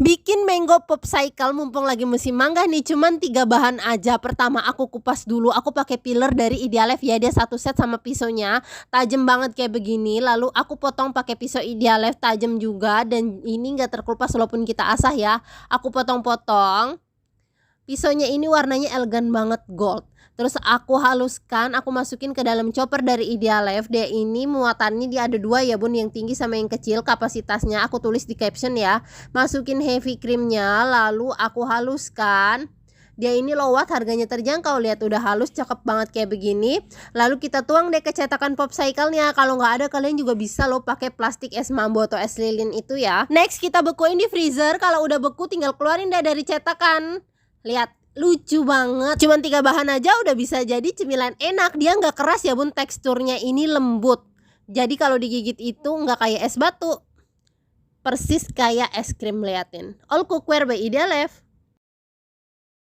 Bikin mango popsicle mumpung lagi musim mangga nih, cuman 3 bahan aja. Pertama aku kupas dulu, aku pakai peeler dari Idealef ya, dia satu set sama pisaunya, tajam banget kayak begini. Lalu aku potong pakai pisau Idealef tajam juga, dan ini nggak terkelupas walaupun kita asah ya. Aku potong-potong. Pisaunya ini warnanya elegan banget gold. Terus aku haluskan, aku masukin ke dalam chopper dari Idealef. Dia ini muatannya dia ada 2 ya bun, yang tinggi sama yang kecil. Kapasitasnya aku tulis di caption ya. Masukin heavy creamnya, lalu aku haluskan. Dia ini low watt, harganya terjangkau. Lihat udah halus, cakep banget kayak begini. Lalu kita tuang deh ke cetakan popsicle-nya. Kalau nggak ada kalian juga bisa loh pakai plastik es mambo atau es lilin itu ya. Next kita bekuin di freezer. Kalau udah beku tinggal keluarin deh dari cetakan. Lihat, lucu banget. Cuman 3 bahan aja udah bisa jadi cemilan enak. Dia nggak keras ya bun, teksturnya ini lembut. Jadi kalau digigit itu nggak kayak es batu, persis kayak es krim. Liatin. All cookware by Idealef.